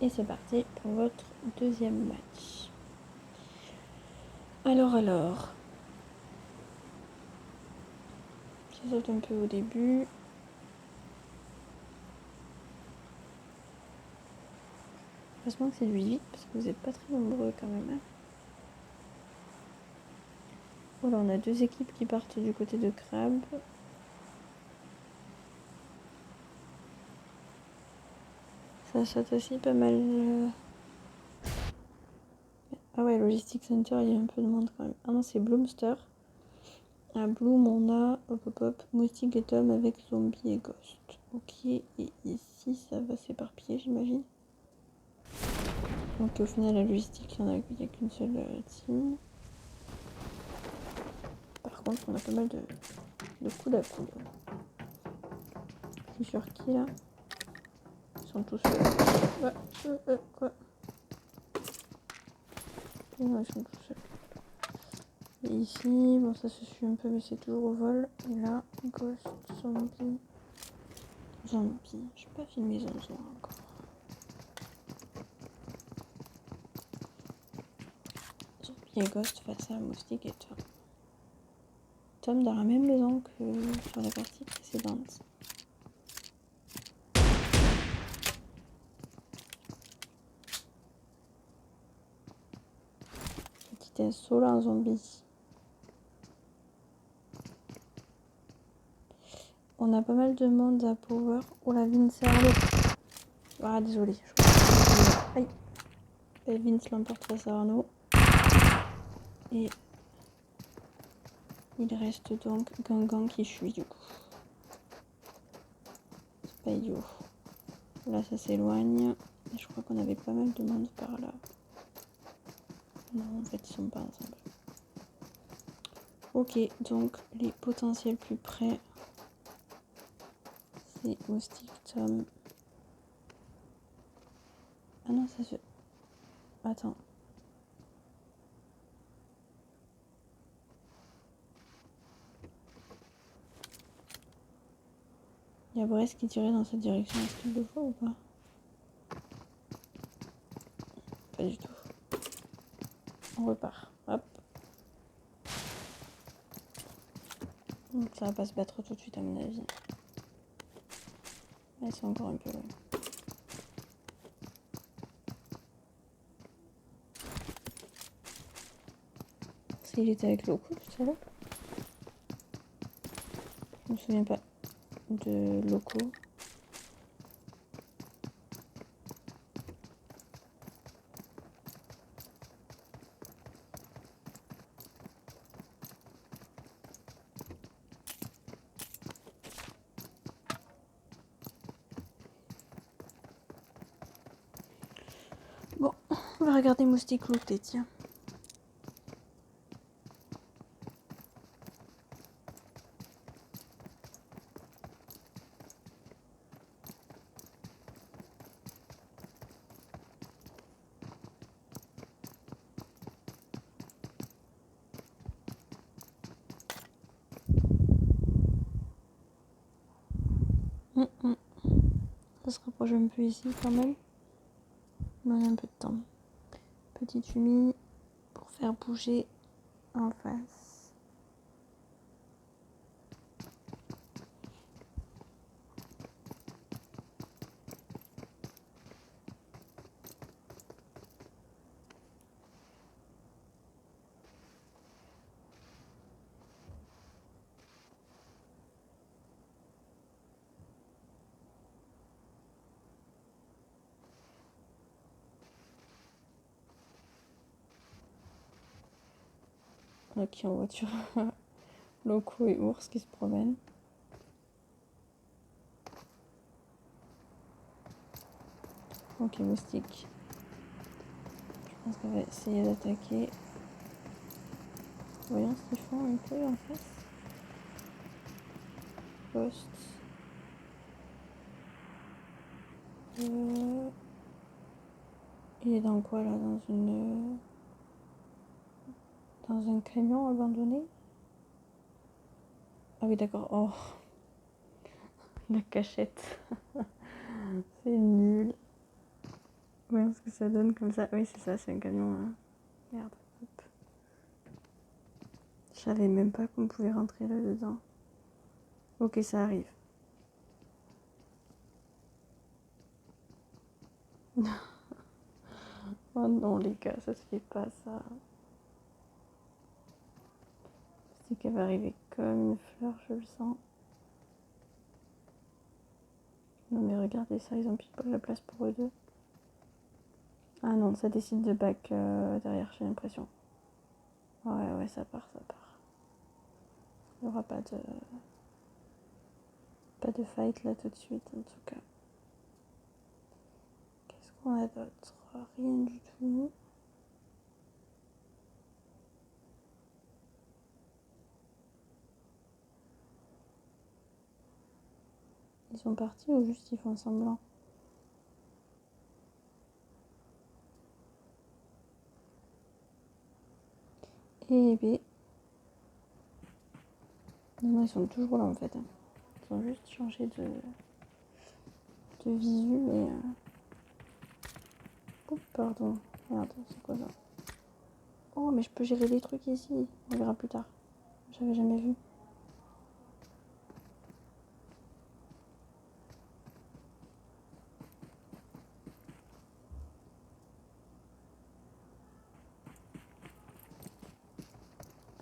Et c'est parti pour votre deuxième match. Alors. Ça saute un peu au début. Heureusement que c'est du 8 parce que vous n'êtes pas très nombreux quand même. Voilà, on a deux équipes qui partent du côté de Crabe. Ça saute aussi pas mal. Ah ouais, Logistic Center, il y a un peu de monde quand même. Ah non, c'est Bloomster. À Bloom, on a Moustique et Tom avec Zombie et Ghost. Ok, et ici, ça va s'éparpiller, j'imagine. Donc au final, la logistique, il n'y a qu'une seule team. Par contre, on a pas mal de coude à coude. C'est sur qui là? Ils sont tous. Quoi? Non, ils sont tous seuls. Et ici, bon, ça se suit un peu, mais c'est toujours au vol. Et là, Ghost, Zombie. J'ai pas filmé Zombie encore. Zombie et Ghost face à Moustique et Tom. Tom dans la même maison que sur la partie précédente. Petit assaut là, un zombie. On a pas mal de monde à Power. Oh la Vince Arnaud. Ah désolé. Aïe. Et Vince l'emporte face à Arnaud. Et il reste donc Gangan qui fuit du coup. C'est pas idiot. Là ça s'éloigne. Et je crois qu'on avait pas mal de monde par là. Non en fait ils sont pas ensemble. Ok, donc les potentiels plus près. C'est Moustique, Tom. Ah non ça se... Attends. Il y a Brest qui tirait dans cette direction. Est-ce qu'il le voit ou pas? Pas du tout. On repart. Hop. Donc ça va pas se battre tout de suite à mon avis. Elles sont encore un peu loin. S'il était avec Loco tout à l'heure. Je me souviens pas de Loco. Bon, on va regarder Moustique looter, tiens. Ça se rapproche un peu ici quand même. Mais on a un peu de temps. Petite humide pour faire bouger en face. Ok, en voiture. Loco et ours qui se promènent. Ok, Moustique. Je pense qu'on va essayer d'attaquer. Voyons ce qu'ils font un peu en face. Post. Il est dans quoi là? Dans un camion abandonné? Ah oui d'accord. Oh, la cachette. C'est nul. Voyons ce que ça donne comme ça. Oui, c'est ça, c'est un camion. Hein. Merde. Hop. Je savais même pas qu'on pouvait rentrer là-dedans. Ok, ça arrive. Oh non, les gars, ça se fait pas, ça. C'est qu'elle va arriver comme une fleur, je le sens. Non, mais regardez ça, ils ont pile pas la place pour eux deux. Ah non, ça décide de back derrière, j'ai l'impression. Ouais, ça part. Il n'y aura pas de fight là tout de suite, en tout cas. Qu'est-ce qu'on a d'autre? Rien du tout. Ils sont partis ou juste ils font semblant? Eh ben. Non, ils sont toujours là en fait. Ils ont juste changé de visu, mais. Oh, pardon. Merde, c'est quoi ça? Oh, mais je peux gérer des trucs ici. On verra plus tard. J'avais jamais vu.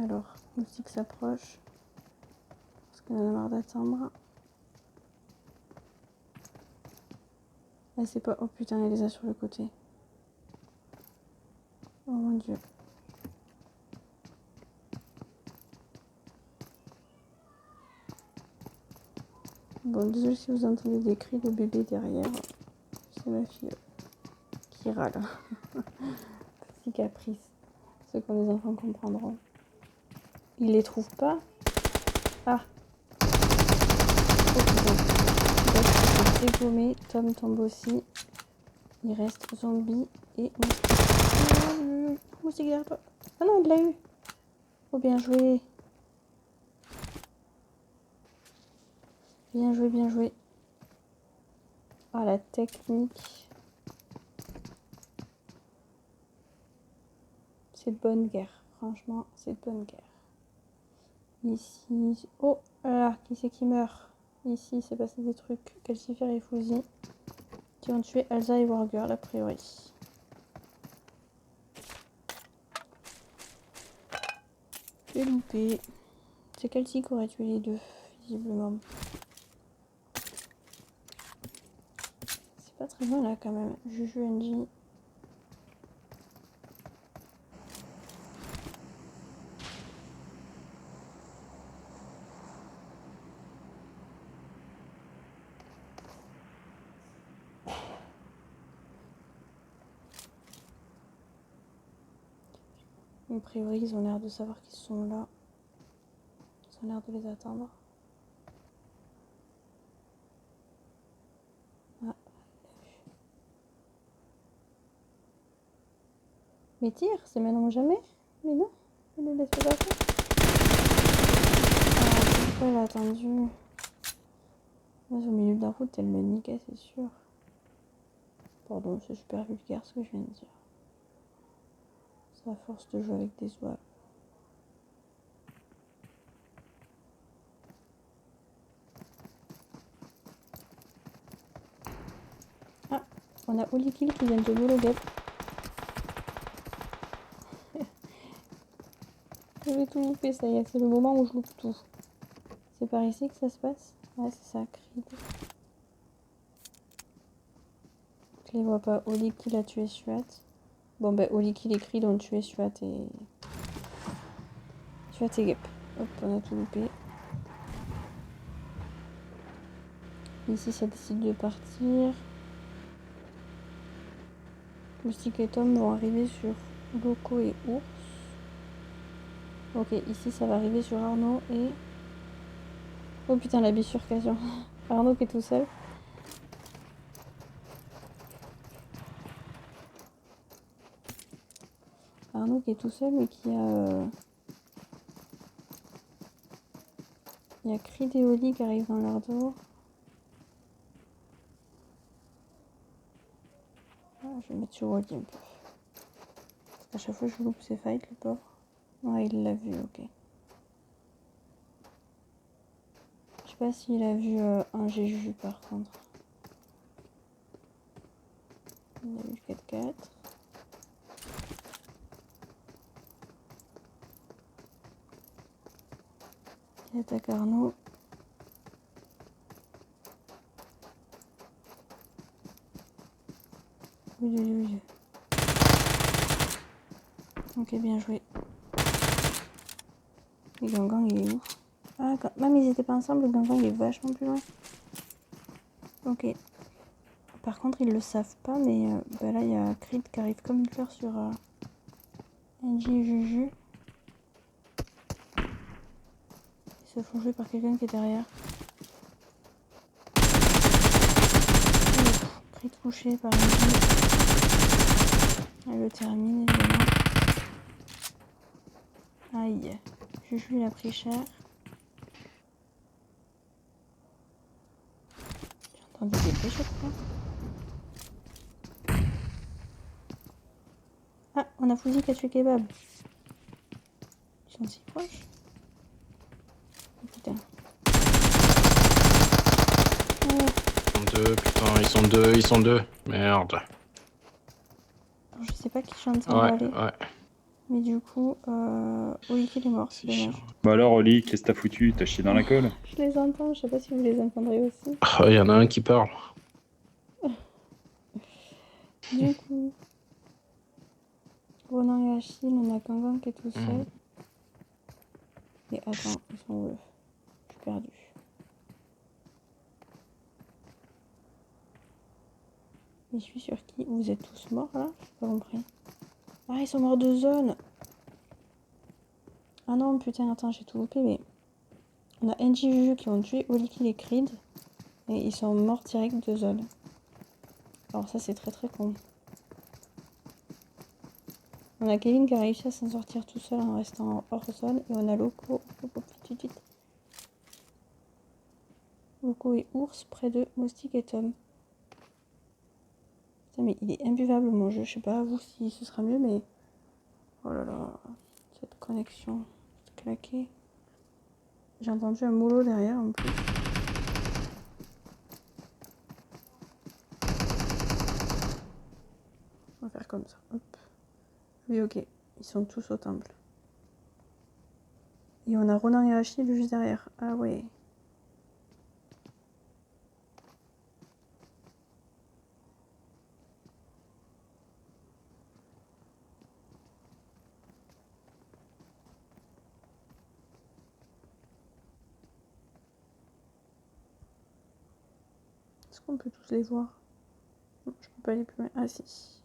Alors, Moustique s'approche. Parce qu'on en a marre d'attendre. Elle sait pas. Oh putain, elle les a sur le côté. Oh mon dieu. Bon, désolé si vous entendez des cris de bébé derrière. C'est ma fille qui râle. Petit caprice. Ce que les enfants comprendront. Ils les trouvent pas. Ah. Oh putain. Bref, c'est dégommé. Tom tombe aussi. Il reste zombie et moustique. Moustique derrière toi. Ah non, il l'a eu. Oh, bien joué. Bien joué. Ah, la technique. C'est de bonne guerre. Franchement, c'est de bonne guerre. Ici. Oh là, qui c'est qui meurt? Ici, c'est passé des trucs. Calcifer et Fouzi qui ont tué Elsa et Wargirl, a priori. J'ai loupé. C'est Calci qui aurait tué les deux, visiblement. C'est pas très loin là quand même. Juju NJ. A priori, ils ont l'air de savoir qu'ils sont là. Ils ont l'air de les attendre. Ah. Mais tire, c'est maintenant ou jamais. Mais non, il ne laisse pas faire. Ah, pourquoi elle a attendu? Moi, au milieu de la route, elle me niquait, c'est sûr. Pardon, c'est super vulgaire ce que je viens de dire. C'est à force de jouer avec des oies. Ah, on a Holy Kill qui vient de Bologette. Je vais tout louper, ça y est, c'est le moment où je loupe tout. C'est par ici que ça se passe? Ouais, c'est ça, Creed. Je les vois pas. Holy Kill a tué Suat. Bon, ben, Holy Kill et Creed ont tué Suat et Gep. Hop, on a tout loupé. Ici, ça décide de partir. Moustique et Tom vont arriver sur Loco et Ours. Ok, ici, ça va arriver sur Arnaud et... Oh putain, la bifurcation. Arnaud qui est tout seul. Arnaud qui est tout seul, mais qui a... Il y a Creed et Oli qui arrivent dans leur dos. Ah, Je vais mettre sur Wally un peu. Parce qu'à chaque fois je loupe ses fights, le pauvre. Ouais, il l'a vu, ok. Je sais pas s'il a vu un Jéju par contre. Il a vu le 4-4. Il attaque Arnaud. Oui. Ok, bien joué. Le Gangan, il est où? Ah, même ils étaient pas ensemble, le Gangan, il est vachement plus loin. Ok. Par contre, ils le savent pas, mais bah là, il y a Creed qui arrive comme une fleur sur NJ et Juju. Ils se font jouer par quelqu'un qui est derrière. Creed couché par NJ. Elle le termine, évidemment. Aïe. Juju, il a pris cher. J'ai entendu des bruits, je crois. Ah, on a Fouzi qui a tué Kebab. Ils sont si proches. Oh putain. Putain, ils sont deux. Merde. Alors, je sais pas qui chante s'en Ouais, va aller. ouais. Mais du coup, Oli il est mort, c'est dommage. Chiant. Bah alors, Oli, qu'est-ce que t'as foutu? T'as chié dans la colle? Je les entends, je sais pas si vous les entendrez aussi. Oh, y en a un qui parle. Du coup, Ronan et Achille, on a Gangan qui est tout seul. Et attends, ils sont où? Je suis perdu. Mais je suis sur qui? Vous êtes tous morts là? J'ai pas compris. Ah, ils sont morts de zone! Ah non, putain, attends, j'ai tout loupé, mais. On a NJ Juju qui ont tué Oliki et Creed. Et ils sont morts direct de zone. Alors ça, c'est très très con. On a Kevin qui a réussi à s'en sortir tout seul en restant hors zone. Et on a Loco. Loco et Ours près de Moustique et Tom. Putain, mais il est imbuvable mon jeu. Je sais pas à vous si ce sera mieux, mais. Oh là là. Cette connexion. C'est claqué. J'ai entendu un mollo derrière en plus. On va faire comme ça. Hop. Oui, ok. Ils sont tous au temple. Et on a Ronan et Achille juste derrière. Ah ouais. Est-ce qu'on peut tous les voir? Non, je peux pas aller plus loin. Ah si.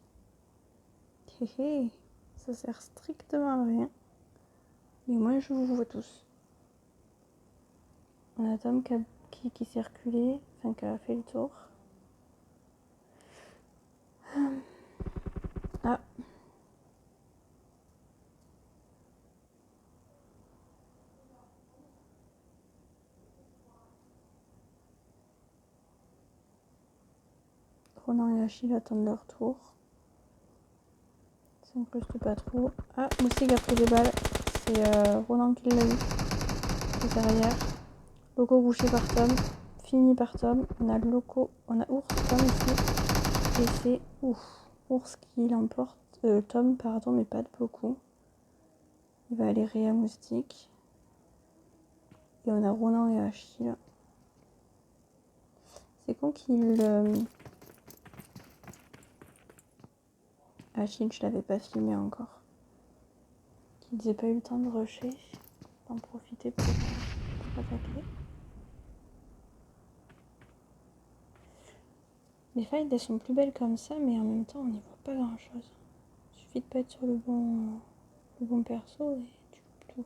Hé hé. Ça sert strictement à rien. Mais moi je vous vois tous. On a Tom qui circulait, enfin qui a fait le tour. Ah. Ronan et Achille attendent leur tour. Ça s'incruste pas trop. Ah, Moustique a pris des balles. C'est Ronan qui l'a eu. C'est derrière. Loco couché par Tom. Fini par Tom. On a Loco. On a Ours, Tom ici. Et c'est Ours qui l'emporte. Tom, pardon, mais pas de beaucoup. Il va aller Réa Moustique. Et on a Ronan et Achille. C'est con qu'il. Achille, je l'avais pas filmé encore. Qu'ils aient pas eu le temps de rusher. D'en profiter pour attaquer. Les fights, elles sont plus belles comme ça, mais en même temps, on n'y voit pas grand chose. Il suffit de pas être sur le bon perso et tu coupes tout.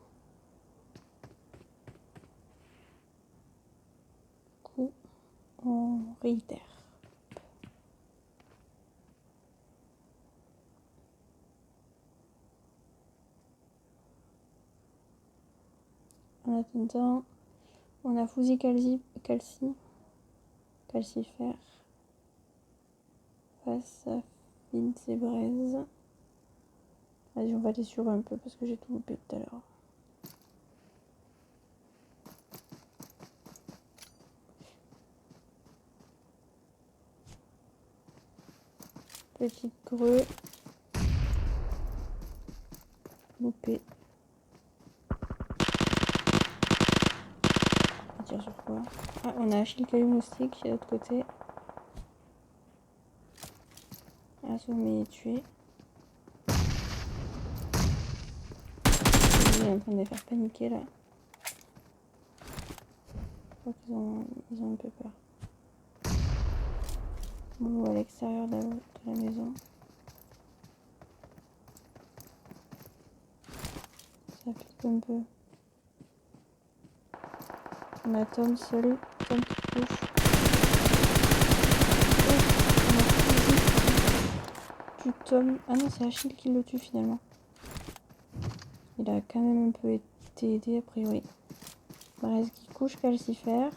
Du coup, on réitère. En attendant, on a Fouzi Calcifère face à Vince et Braise. Vas-y, on va aller sur un peu parce que j'ai tout loupé tout à l'heure. Petite creux. Loupé. On tire sur quoi? Ah, on a Achille Caillou Moustique de l'autre côté. Assommé et tué. Il est en train de les faire paniquer là. Je crois qu'ils ont un peu peur. Bon, à l'extérieur de la maison. Ça flippe un peu. On a Tom seul. Tom qui couche. Oh, on a Fusil qui tue Tom. Ah non, c'est Achille qui le tue finalement. Il a quand même un peu été aidé a priori. Braise qui couche calcifère.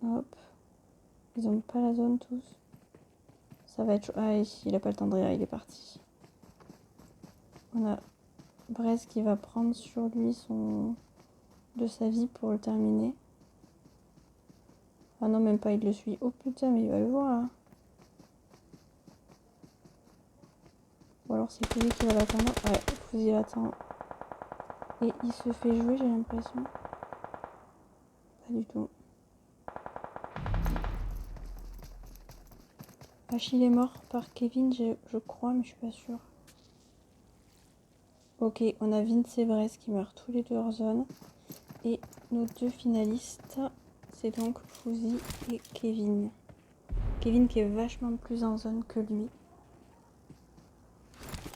Hop. Ils ont pas la zone tous. Ça va être chaud. Ah, il a pas le temps de rire, il est parti. On a Braise qui va prendre sur lui de sa vie pour le terminer. Ah non, même pas, il le suit. Oh putain, mais il va le voir là. Ou alors c'est Fusil qui va l'attendre. Ouais, Fusil l'attend. Et il se fait jouer, j'ai l'impression. Pas du tout. Achille est mort par Kevin, je crois, mais je suis pas sûre. Ok, on a Vince et Braise qui meurent tous les deux hors zone. Et nos deux finalistes, c'est donc Fusil et Kevin. Kevin qui est vachement plus en zone que lui.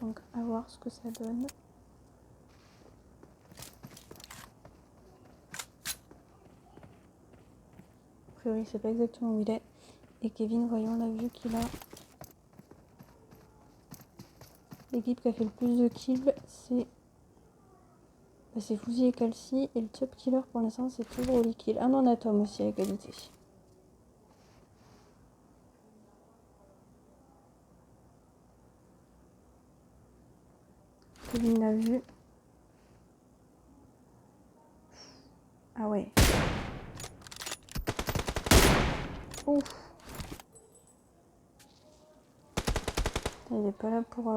Donc à voir ce que ça donne. A priori, c'est pas exactement où il est. Et Kevin, voyons, on a vu qu'il a... L'équipe qui a fait le plus de kills, c'est... Bah, c'est Fusil et Calci. Et le top killer pour l'instant, c'est toujours Holy Kill. Ah non, on a Tom aussi à égalité. Kevin l'a vu. Ah ouais. Ouf. Il est pas là pour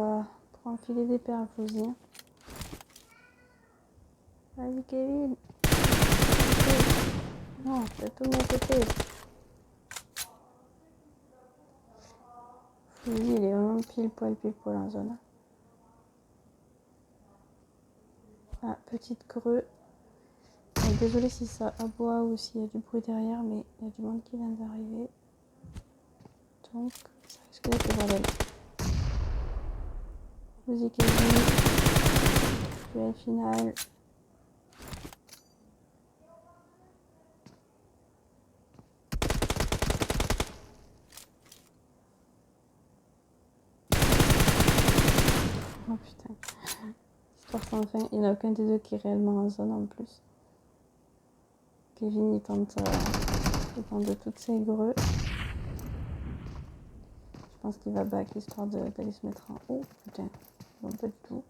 enfiler des paires à Fusil. Vas-y Kevin. Non, c'est tout de mon côté. Fusil, il est vraiment pile poil en zone. Ah, petite creux. Désolée si ça aboie ou s'il y a du bruit derrière, mais il y a du monde qui vient d'arriver. Donc, ça risque d'être le bordel. Fusil Kevin. Duel final. Oh putain. Histoire sans fin. Il n'y en a aucun des deux qui est réellement en zone en plus. Kevin, il tente de toutes ses greux. Je pense qu'il va back histoire d'aller se mettre en haut. Putain, non pas du tout.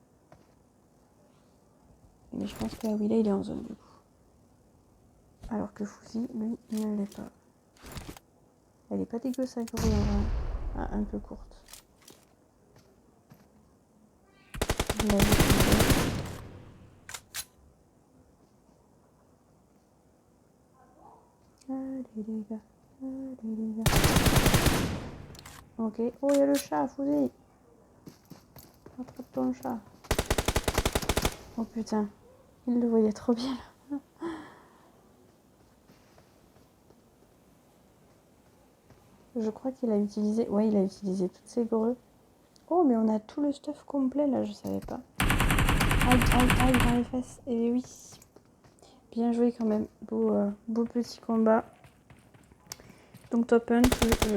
Mais je pense que là où il est en zone du coup. Alors que Fusil, lui, il ne l'est pas. Elle est pas dégueu sa grue, hein. Ah, un peu courte. Allez les gars, allez les gars. Ok, oh il y a le chat, Fusil. Attrape ton chat. Oh putain, il le voyait trop bien là. Je crois qu'il a utilisé, ouais il a utilisé toutes ses greux. Oh mais on a tout le stuff complet là, je savais pas. Aïe aïe aïe dans les fesses, et oui. Bien joué quand même, beau petit combat. Donc top 1,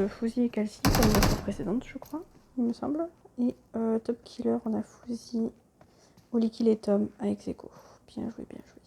Fusil et Calci comme la fois précédente je crois, il me semble. Et top killer on a Fusil, Holy Kill et Tom avec Zeko. Bien joué, bien joué.